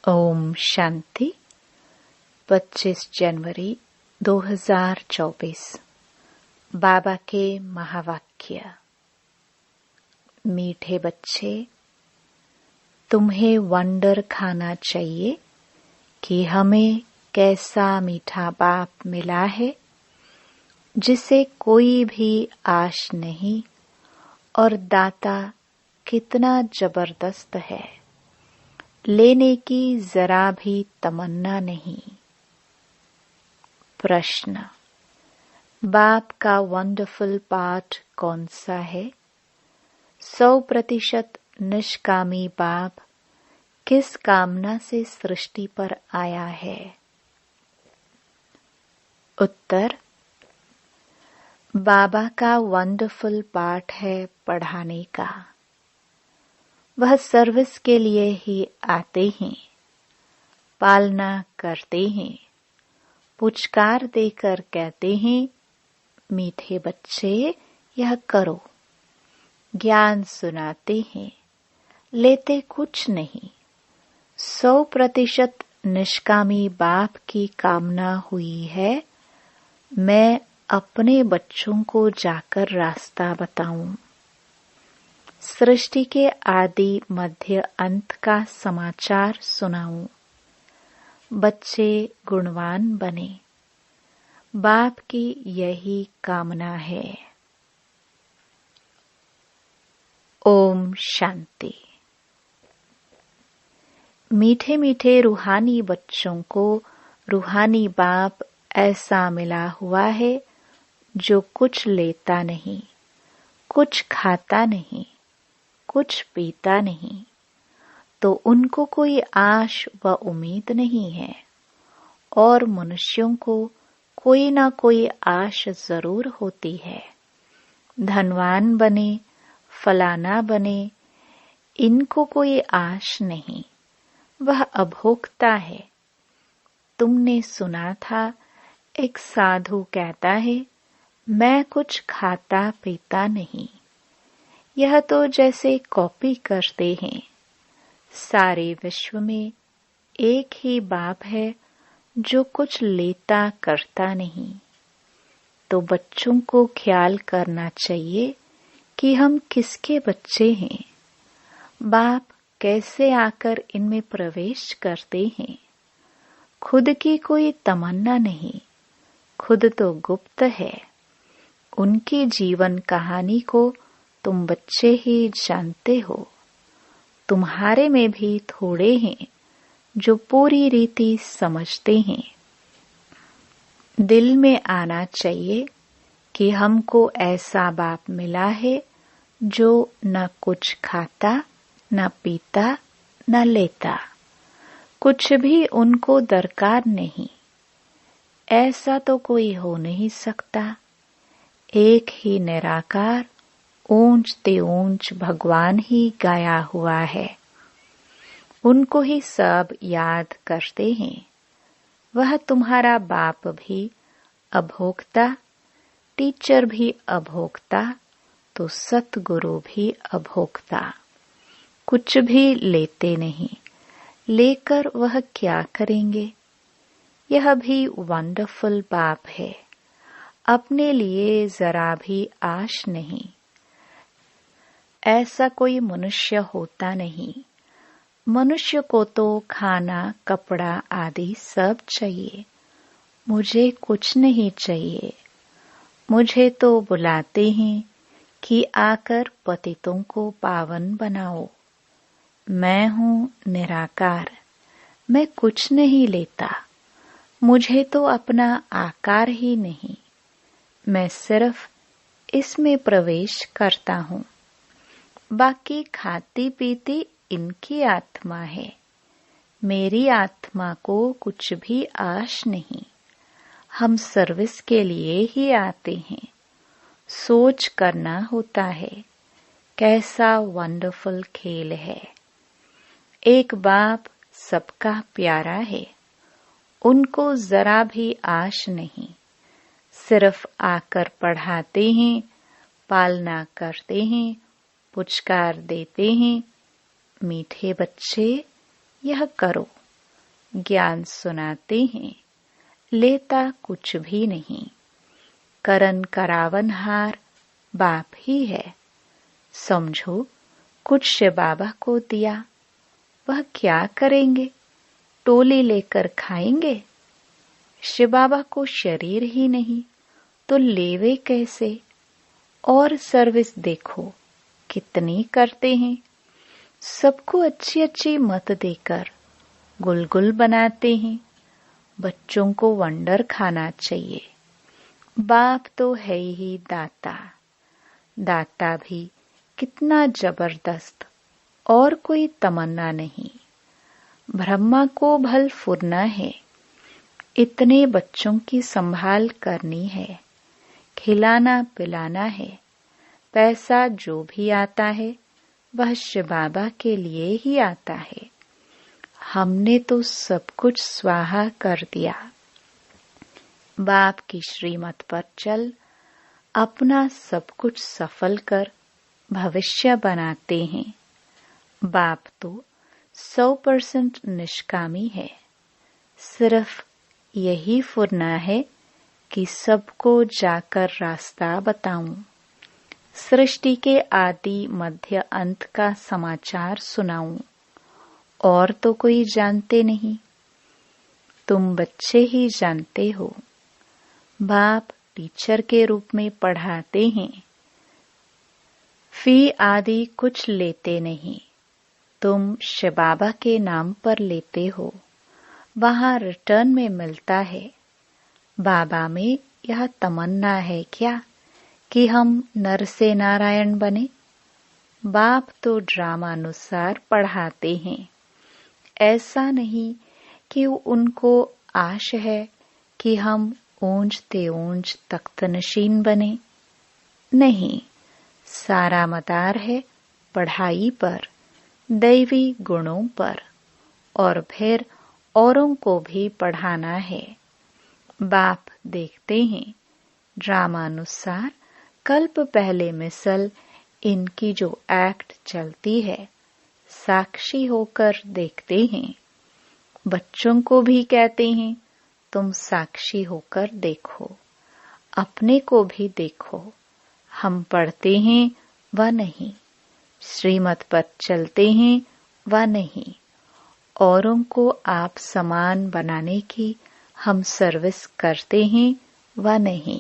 ओम शांति। 25 जनवरी 2024। बाबा के महावाक्य। मीठे बच्चे, तुम्हें वंडर खाना चाहिए कि हमें कैसा मीठा बाप मिला है जिसे कोई भी आश नहीं, और दाता कितना जबरदस्त है, लेने की जरा भी तमन्ना नहीं। प्रश्न, बाप का वंडरफुल पाठ कौन सा है? 100% निष्कामी बाप किस कामना से सृष्टि पर आया है? उत्तर, बाबा का वंडरफुल पाठ है पढ़ाने का। वह सर्विस के लिए ही आते हैं, पालना करते हैं, पुचकार देकर कहते हैं, मीठे बच्चे यह करो। ज्ञान सुनाते हैं, लेते कुछ नहीं। 100% निष्कामी बाप की कामना हुई है, मैं अपने बच्चों को जाकर रास्ता बताऊं। सृष्टि के आदि मध्य अंत का समाचार सुनाऊं। बच्चे गुणवान बने, बाप की यही कामना है। ओम शांति। मीठे मीठे रूहानी बच्चों को रूहानी बाप ऐसा मिला हुआ है जो कुछ लेता नहीं, कुछ खाता नहीं, कुछ पीता नहीं, तो उनको कोई आश व उम्मीद नहीं है। और मनुष्यों को कोई ना कोई आश जरूर होती है। धनवान बने, फलाना बने, इनको कोई आश नहीं, वह अभोक्ता है। तुमने सुना था, एक साधु कहता है, मैं कुछ खाता पीता नहीं। यह तो जैसे कॉपी करते हैं। सारे विश्व में एक ही बाप है जो कुछ लेता करता नहीं। तो बच्चों को ख्याल करना चाहिए कि हम किसके बच्चे हैं। बाप कैसे आकर इनमें प्रवेश करते हैं। खुद की कोई तमन्ना नहीं, खुद तो गुप्त है। उनकी जीवन कहानी को तुम बच्चे ही जानते हो। तुम्हारे में भी थोड़े हैं जो पूरी रीति समझते हैं। दिल में आना चाहिए कि हमको ऐसा बाप मिला है जो न कुछ खाता, न पीता, न लेता। कुछ भी उनको दरकार नहीं। ऐसा तो कोई हो नहीं सकता। एक ही निराकार ऊंच ते ऊंच भगवान ही गाया हुआ है। उनको ही सब याद करते हैं। वह तुम्हारा बाप भी अभोक्ता, टीचर भी अभोक्ता, तो सतगुरु भी अभोक्ता। कुछ भी लेते नहीं, लेकर वह क्या करेंगे? यह भी वंडरफुल बाप है। अपने लिए जरा भी आश नहीं। ऐसा कोई मनुष्य होता नहीं। मनुष्य को तो खाना, कपड़ा आदि सब चाहिए। मुझे कुछ नहीं चाहिए। मुझे तो बुलाते हैं कि आकर पतितों को पावन बनाओ। मैं हूँ निराकार, मैं कुछ नहीं लेता। मुझे तो अपना आकार ही नहीं। मैं सिर्फ इसमें प्रवेश करता हूँ। बाकी खाती पीती इनकी आत्मा है। मेरी आत्मा को कुछ भी आश नहीं। हम सर्विस के लिए ही आते हैं। सोच करना होता है, कैसा वंडरफुल खेल है। एक बाप सबका प्यारा है। उनको जरा भी आश नहीं। सिर्फ आकर पढ़ाते हैं, पालना करते हैं, पुचकार देते हैं, मीठे बच्चे यह करो। ज्ञान सुनाते हैं, लेता कुछ भी नहीं। करन करावनहार बाप ही है। समझो, कुछ शिव बाबा को दिया, वह क्या करेंगे? टोली लेकर खाएंगे? शिव बाबा को शरीर ही नहीं तो लेवे कैसे? और सर्विस देखो कितनी करते हैं। सबको अच्छी अच्छी मत देकर गुलगुल बनाते हैं। बच्चों को वंडर खाना चाहिए। बाप तो है ही दाता। दाता भी कितना जबरदस्त, और कोई तमन्ना नहीं। ब्रह्मा को भल फुरना है, इतने बच्चों की संभाल करनी है, खिलाना पिलाना है। पैसा जो भी आता है वह शिव बाबा के लिए ही आता है। हमने तो सब कुछ स्वाहा कर दिया। बाप की श्रीमत पर चल, अपना सब कुछ सफल कर भविष्य बनाते हैं। बाप तो 100% निष्कामी है। सिर्फ यही फुरना है कि सबको जाकर रास्ता बताऊं। सृष्टि के आदि मध्य अंत का समाचार सुनाऊं। और तो कोई जानते नहीं, तुम बच्चे ही जानते हो। बाप टीचर के रूप में पढ़ाते हैं। फी आदि कुछ लेते नहीं, तुम शिव बाबा के नाम पर लेते हो। वहां रिटर्न में मिलता है। बाबा में यह तमन्ना है क्या कि हम नर से नारायण बने? बाप तो ड्रामानुसार पढ़ाते हैं। ऐसा नहीं कि उनको आश है कि हम ऊंचते ऊंच तख्तनशीन बने। नहीं, सारा मदार है पढ़ाई पर, दैवी गुणों पर, और फिर औरों को भी पढ़ाना है। बाप देखते हैं ड्रामानुसार कल्प पहले मिसल इनकी जो एक्ट चलती है, साक्षी होकर देखते हैं। बच्चों को भी कहते हैं तुम साक्षी होकर देखो, अपने को भी देखो। हम पढ़ते हैं व नहीं, श्रीमत पर चलते हैं व नहीं, औरों को आप समान बनाने की हम सर्विस करते हैं व नहीं।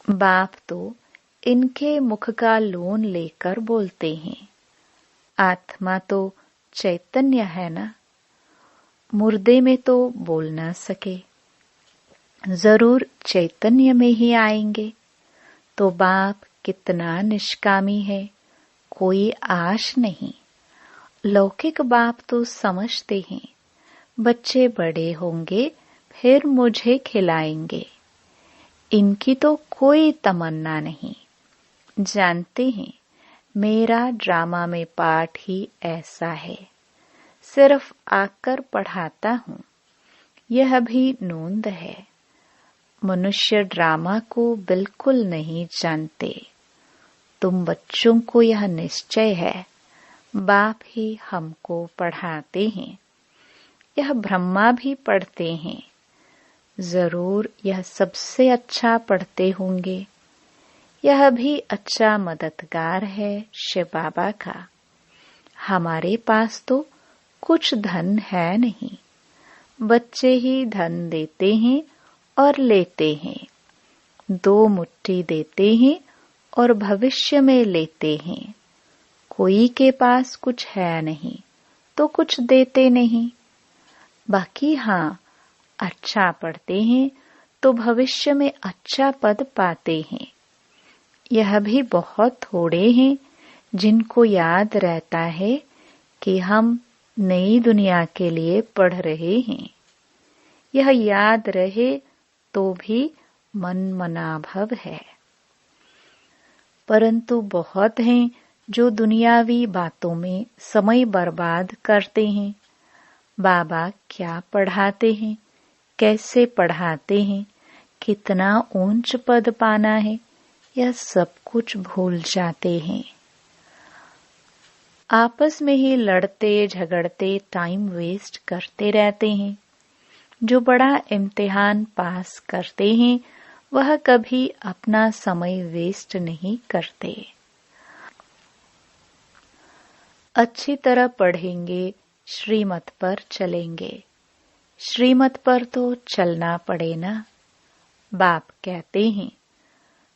बाप तो इनके मुख का लोन लेकर बोलते हैं। आत्मा तो चैतन्य है ना, मुर्दे में तो बोल न सके, जरूर चैतन्य में ही आएंगे। तो बाप कितना निष्कामी है, कोई आश नहीं। लौकिक बाप तो समझते हैं बच्चे बड़े होंगे फिर मुझे खिलाएंगे। इनकी तो कोई तमन्ना नहीं। जानते हैं मेरा ड्रामा में पाठ ही ऐसा है, सिर्फ आकर पढ़ाता हूँ। यह भी नोंद है। मनुष्य ड्रामा को बिल्कुल नहीं जानते। तुम बच्चों को यह निश्चय है, बाप ही हमको पढ़ाते हैं। यह ब्रह्मा भी पढ़ते हैं। जरूर यह सबसे अच्छा पढ़ते होंगे। यह भी अच्छा मददगार है शिव बाबा का। हमारे पास तो कुछ धन है नहीं, बच्चे ही धन देते हैं और लेते हैं। 2 मुट्ठी देते हैं और भविष्य में लेते हैं। कोई के पास कुछ है नहीं तो कुछ देते नहीं। बाकी हाँ, अच्छा पढ़ते हैं तो भविष्य में अच्छा पद पाते हैं। यह भी बहुत थोड़े हैं जिनको याद रहता है कि हम नई दुनिया के लिए पढ़ रहे हैं। यह याद रहे तो भी मन मनाभव है। परंतु बहुत हैं जो दुनियावी बातों में समय बर्बाद करते हैं। बाबा क्या पढ़ाते हैं, कैसे पढ़ाते हैं, कितना ऊंच पद पाना है, यह सब कुछ भूल जाते हैं। आपस में ही लड़ते झगड़ते टाइम वेस्ट करते रहते हैं। जो बड़ा इम्तिहान पास करते हैं वह कभी अपना समय वेस्ट नहीं करते। अच्छी तरह पढ़ेंगे, श्रीमत पर चलेंगे। श्रीमत पर तो चलना पड़े ना। बाप कहते हैं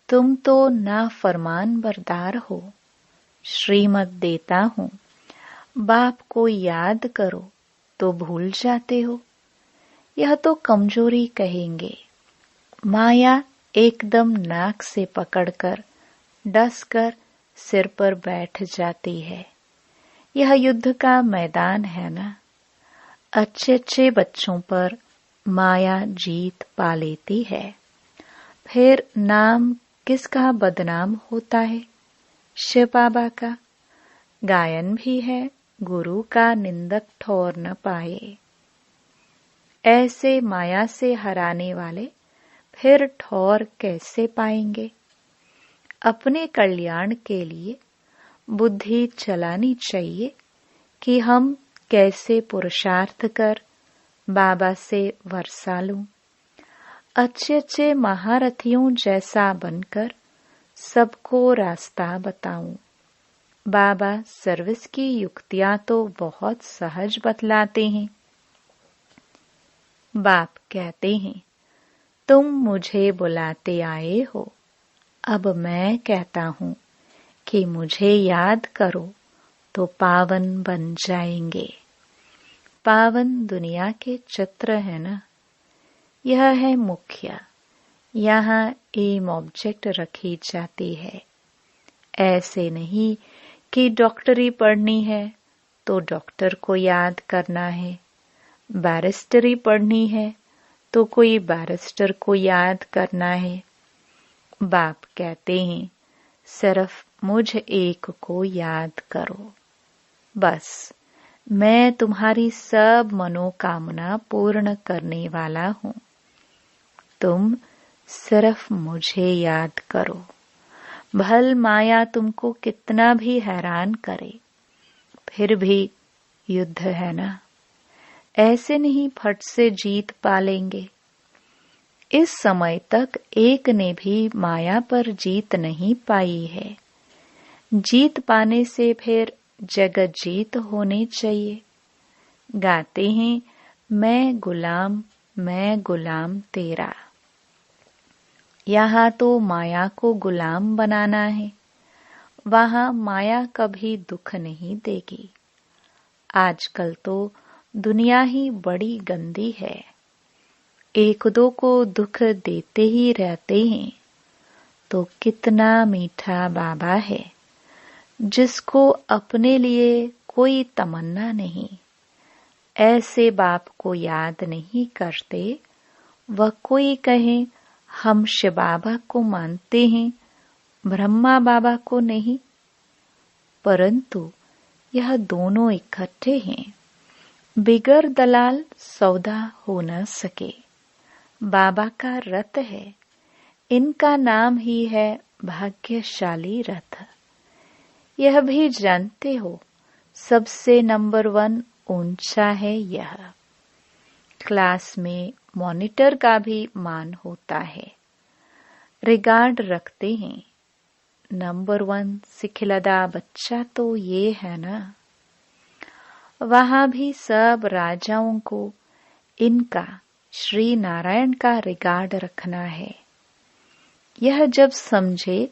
तुम तो नाफरमान बरदार हो, श्रीमत देता हूँ। बाप को याद करो तो भूल जाते हो। यह तो कमजोरी कहेंगे। माया एकदम नाक से पकड़कर डसकर सिर पर बैठ जाती है। यह युद्ध का मैदान है ना। अच्छे अच्छे बच्चों पर माया जीत पा लेती है। फिर नाम किसका बदनाम होता है? शिव बाबा का। गायन भी है, गुरु का निंदक ठोर न पाए। ऐसे माया से हराने वाले फिर ठौर कैसे पाएंगे? अपने कल्याण के लिए बुद्धि चलानी चाहिए कि हम कैसे पुरुषार्थ कर बाबा से वर्षा लूं। अच्छे अच्छे महारथियों जैसा बनकर सबको रास्ता बताऊं। बाबा सर्विस की युक्तियां तो बहुत सहज बतलाते हैं। बाप कहते हैं तुम मुझे बुलाते आए हो। अब मैं कहता हूँ कि मुझे याद करो तो पावन बन जाएंगे। पावन दुनिया के चित्र है ना। यह है मुख्य। यहाँ एम ऑब्जेक्ट रखी जाती है। ऐसे नहीं कि डॉक्टरी पढ़नी है तो डॉक्टर को याद करना है, बैरिस्टरी पढ़नी है तो कोई बैरिस्टर को याद करना है। बाप कहते हैं सिर्फ मुझ एक को याद करो। बस मैं तुम्हारी सब मनोकामना पूर्ण करने वाला हूँ। तुम सिर्फ मुझे याद करो। भल माया तुमको कितना भी हैरान करे, फिर भी युद्ध है ना। ऐसे नहीं फट से जीत पा लेंगे। इस समय तक एक ने भी माया पर जीत नहीं पाई है। जीत पाने से फिर जगत जीत होनी चाहिए। गाते हैं मैं गुलाम तेरा। यहाँ तो माया को गुलाम बनाना है। वहाँ माया कभी दुख नहीं देगी। आजकल तो दुनिया ही बड़ी गंदी है। एक दो को दुख देते ही रहते हैं। तो कितना मीठा बाबा है जिसको अपने लिए कोई तमन्ना नहीं। ऐसे बाप को याद नहीं करते। वह कोई कहे हम शिव बाबा को मानते हैं, ब्रह्मा बाबा को नहीं। परंतु यह दोनों इकट्ठे हैं। बिगर दलाल सौदा हो न सके। बाबा का रथ है। इनका नाम ही है भाग्यशाली रथ। यह भी जानते हो सबसे नंबर 1 ऊंचा है यह। क्लास में मॉनिटर का भी मान होता है। रिगार्ड रखते हैं। नंबर 1 सिखिलदा बच्चा तो ये है ना। वहाँ भी सब राजाओं को इनका श्री नारायण का रिगार्ड रखना है। यह जब समझे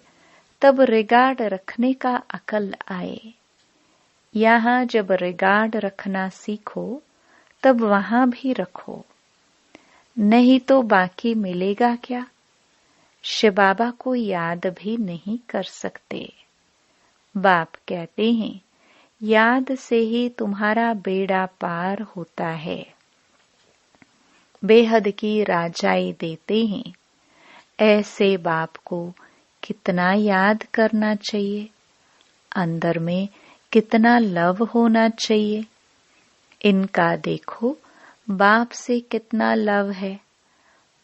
तब रिगार्ड रखने का अकल आए। यहाँ जब रिगार्ड रखना सीखो तब वहाँ भी रखो। नहीं तो बाकी मिलेगा क्या? शिव बाबा को याद भी नहीं कर सकते। बाप कहते हैं याद से ही तुम्हारा बेड़ा पार होता है। बेहद की राजाई देते हैं। ऐसे बाप को कितना याद करना चाहिए। अंदर में कितना लव होना चाहिए। इनका देखो बाप से कितना लव है।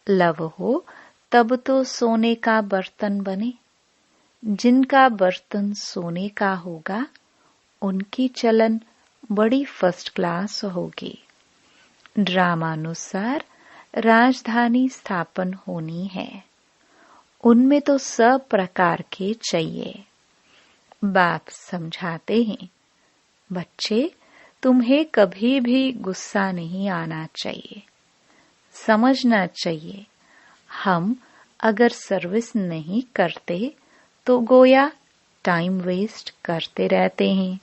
लव हो तब तो सोने का बर्तन बने। जिनका बर्तन सोने का होगा उनकी चलन बड़ी फर्स्ट क्लास होगी। ड्रामानुसार राजधानी स्थापन होनी है, उनमें तो सब प्रकार के चाहिए। बाप समझाते हैं, बच्चे तुम्हें कभी भी गुस्सा नहीं आना चाहिए। समझना चाहिए हम अगर सर्विस नहीं करते तो गोया टाइम वेस्ट करते रहते हैं।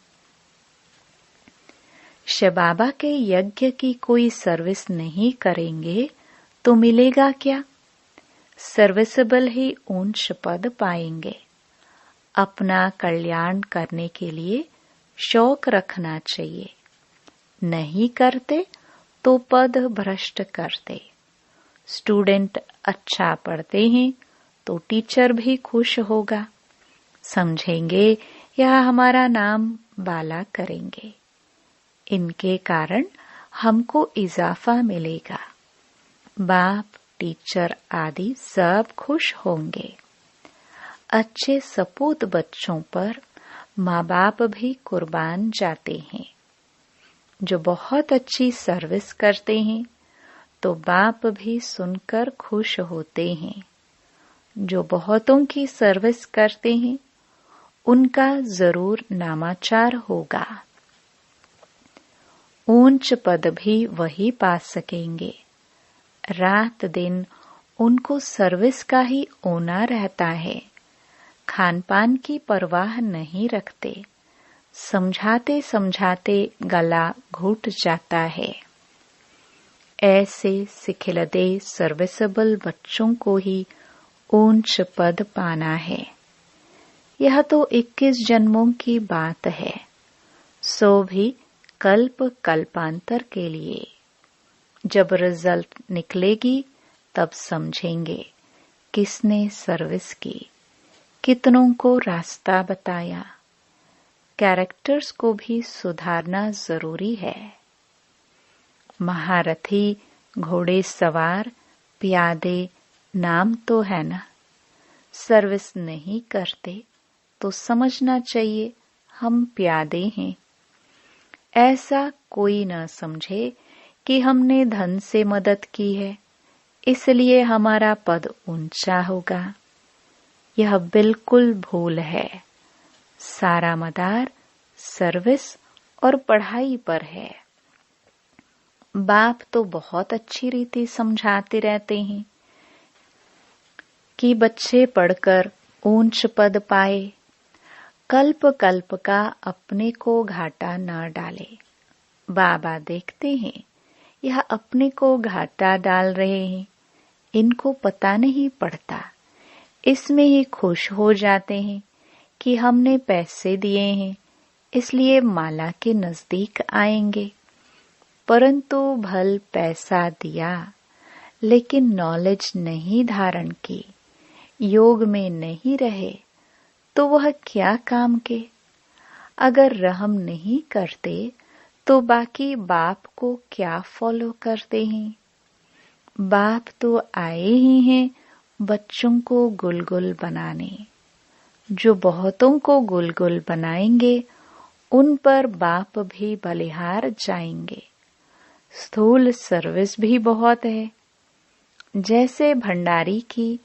शिव बाबा के यज्ञ की कोई सर्विस नहीं करेंगे तो मिलेगा क्या? सर्विसेबल ही ऊंच पद पाएंगे। अपना कल्याण करने के लिए शौक रखना चाहिए। नहीं करते तो पद भ्रष्ट करते। स्टूडेंट अच्छा पढ़ते हैं तो टीचर भी खुश होगा, समझेंगे यह हमारा नाम बाला करेंगे। इनके कारण हमको इजाफा मिलेगा। बाप, टीचर आदि सब खुश होंगे। अच्छे सपूत बच्चों पर माँ बाप भी कुर्बान जाते हैं। जो बहुत अच्छी सर्विस करते हैं तो बाप भी सुनकर खुश होते हैं। जो बहुतों की सर्विस करते हैं उनका जरूर नामाचार होगा। ऊंच पद भी वही पा सकेंगे। रात दिन उनको सर्विस का ही ओना रहता है। खान पान की परवाह नहीं रखते। समझाते समझाते गला घुट जाता है। ऐसे सिखिलदे सर्विसेबल बच्चों को ही ऊंच पद पाना है। यह तो 21 जन्मों की बात है, सो भी कल्प कल्पांतर के लिए। जब रिजल्ट निकलेगी तब समझेंगे किसने सर्विस की, कितनों को रास्ता बताया। कैरेक्टर्स को भी सुधारना जरूरी है। महारथी, घोड़े सवार, प्यादे नाम तो है ना। सर्विस नहीं करते तो समझना चाहिए हम प्यादे हैं। ऐसा कोई न समझे कि हमने धन से मदद की है इसलिए हमारा पद ऊंचा होगा। यह बिल्कुल भूल है। सारा मदार सर्विस और पढ़ाई पर है। बाप तो बहुत अच्छी रीति समझाते रहते हैं कि बच्चे पढ़कर ऊंच पद पाए। कल्प कल्प का अपने को घाटा न डाले। बाबा देखते हैं यह अपने को घाटा डाल रहे हैं, इनको पता नहीं पड़ता। इसमें ही खुश हो जाते हैं कि हमने पैसे दिए हैं इसलिए माला के नजदीक आएंगे। परंतु भल पैसा दिया लेकिन नॉलेज नहीं धारण की, योग में नहीं रहे तो वह क्या काम के। अगर रहम नहीं करते तो बाकी बाप को क्या फॉलो करते हैं। बाप तो आए ही हैं बच्चों को गुलगुल बनाने। जो बहुतों को गुलगुल बनाएंगे उन पर बाप भी बलिहार जाएंगे। स्थूल सर्विस भी बहुत है। जैसे भंडारी की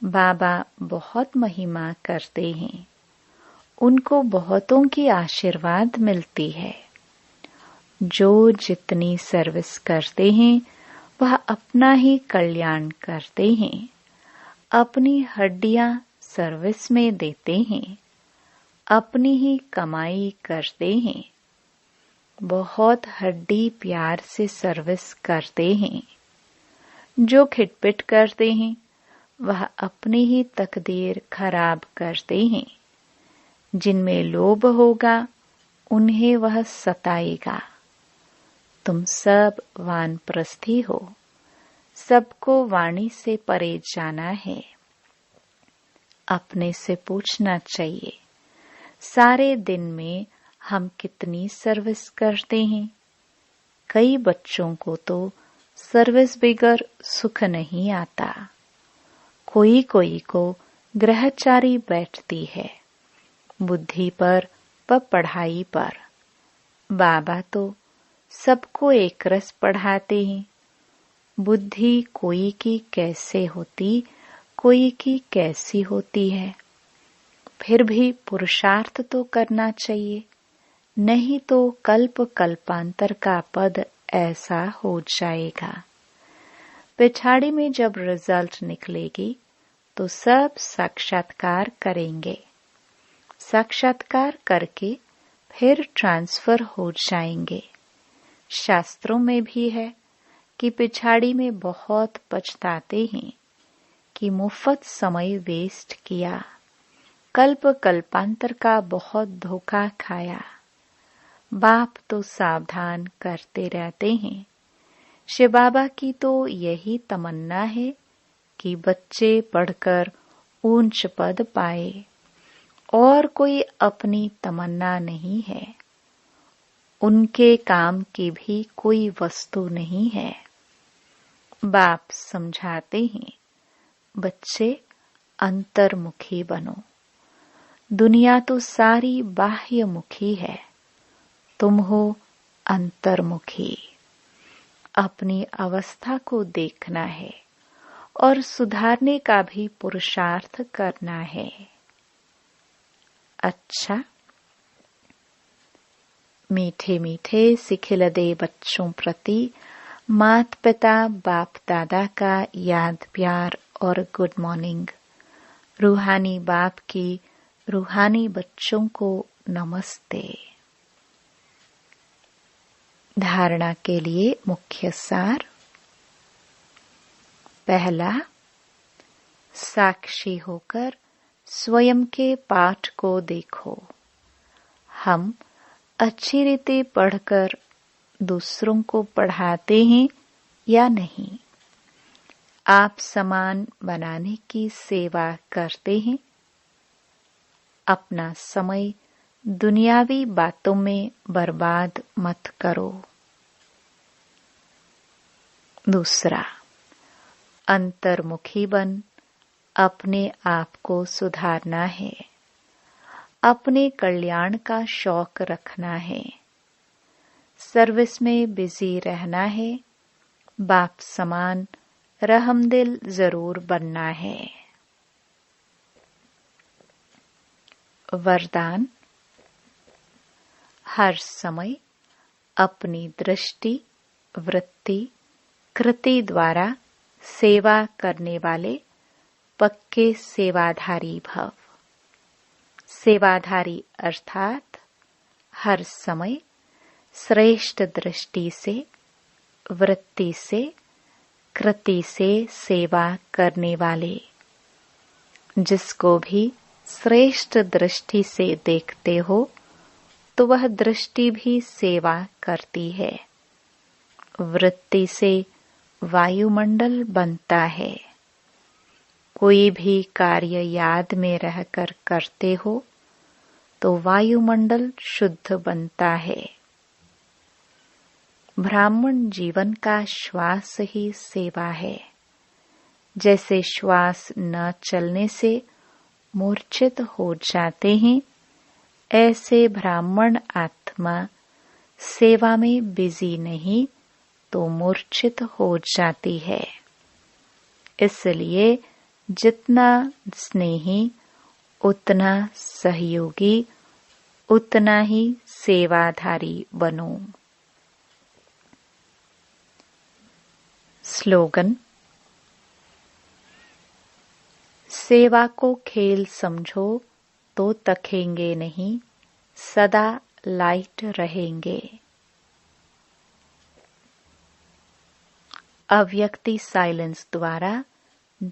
बाबा बहुत महिमा करते हैं, उनको बहुतों की आशीर्वाद मिलती है। जो जितनी सर्विस करते हैं वह अपना ही कल्याण करते हैं। अपनी हड्डियां सर्विस में देते हैं, अपनी ही कमाई करते हैं। बहुत हड्डी प्यार से सर्विस करते हैं। जो खिटपिट करते हैं वह अपनी ही तकदीर खराब करते हैं। जिनमें लोभ होगा उन्हें वह सताएगा। तुम सब वानप्रस्थी हो, सबको वाणी से परे जाना है। अपने से पूछना चाहिए सारे दिन में हम कितनी सर्विस करते हैं। कई बच्चों को तो सर्विस बगैर सुख नहीं आता। कोई कोई को ग्रहचारी बैठती है, बुद्धि पर व पढ़ाई पर। बाबा तो सबको एक रस पढ़ाते हैं। बुद्धि कोई की कैसे होती, कोई की कैसी होती है। फिर भी पुरुषार्थ तो करना चाहिए, नहीं तो कल्प कल्पांतर का पद ऐसा हो जाएगा। पिछाड़ी में जब रिजल्ट निकलेगी तो सब साक्षात्कार करेंगे। साक्षात्कार करके फिर ट्रांसफर हो जाएंगे। शास्त्रों में भी है कि पिछाड़ी में बहुत पछताते हैं कि मुफ्त समय वेस्ट किया, कल्प कल्पांतर का बहुत धोखा खाया। बाप तो सावधान करते रहते हैं। शिव बाबा की तो यही तमन्ना है कि बच्चे पढ़कर ऊंच पद पाए, और कोई अपनी तमन्ना नहीं है। उनके काम की भी कोई वस्तु नहीं है। बाप समझाते हैं, बच्चे अंतर्मुखी बनो। दुनिया तो सारी बाह्यमुखी है, तुम हो अंतर्मुखी। अपनी अवस्था को देखना है और सुधारने का भी पुरुषार्थ करना है। अच्छा, मीठे मीठे सिखिलदे बच्चों प्रति मात पिता बाप दादा का याद प्यार और गुड मॉर्निंग। रूहानी बाप की रूहानी बच्चों को नमस्ते। धारणा के लिए मुख्य सार। पहला, साक्षी होकर स्वयं के पाठ को देखो। हम अच्छी रीति पढ़कर दूसरों को पढ़ाते हैं या नहीं? आप समान बनाने की सेवा करते हैं। अपना समय दुनियावी बातों में बर्बाद मत करो। दूसरा, अंतर्मुखी बन अपने आप को सुधारना है। अपने कल्याण का शौक रखना है। सर्विस में बिजी रहना है। बाप समान रहमदिल जरूर बनना है। वरदान, हर समय अपनी दृष्टि, वृत्ति, कृति द्वारा सेवा करने वाले पक्के सेवाधारी भव। सेवाधारी अर्थात हर समय श्रेष्ठ दृष्टि से, वृत्ति से, कृति से सेवा करने वाले। जिसको भी श्रेष्ठ दृष्टि से देखते हो तो वह दृष्टि भी सेवा करती है। वृत्ति से वायुमंडल बनता है। कोई भी कार्य याद में रहकर करते हो तो वायुमंडल शुद्ध बनता है। ब्राह्मण जीवन का श्वास ही सेवा है। जैसे श्वास न चलने से मूर्छित हो जाते हैं, ऐसे ब्राह्मण आत्मा सेवा में बिजी नहीं तो मूर्छित हो जाती है। इसलिए जितना स्नेही, उतना सहयोगी, उतना ही सेवाधारी बनो। स्लोगन, सेवा को खेल समझो तो तकेंगे नहीं, सदा लाइट रहेंगे। अव्यक्ति साइलेंस द्वारा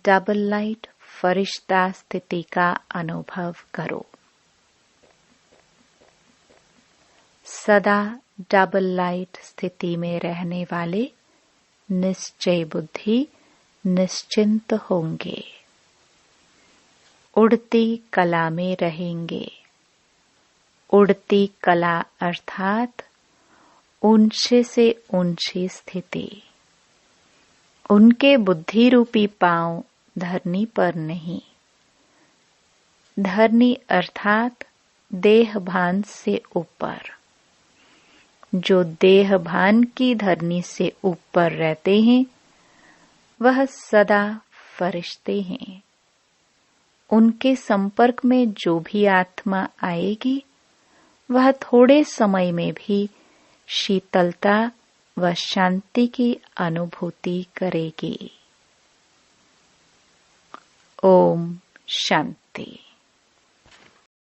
डबल लाइट फरिश्ता स्थिति का अनुभव करो। सदा डबल लाइट स्थिति में रहने वाले निश्चय बुद्धि निश्चिंत होंगे। उड़ती कला में रहेंगे। उड़ती कला अर्थात ऊंचे से ऊंची स्थिति। उनके बुद्धि रूपी पांव धरनी पर नहीं। धरनी अर्थात देह भान से ऊपर। जो देह भान की धरनी से ऊपर रहते हैं वह सदा फरिश्ते हैं। उनके संपर्क में जो भी आत्मा आएगी वह थोड़े समय में भी शीतलता व शांति की अनुभूति करेगी। ओम शांति।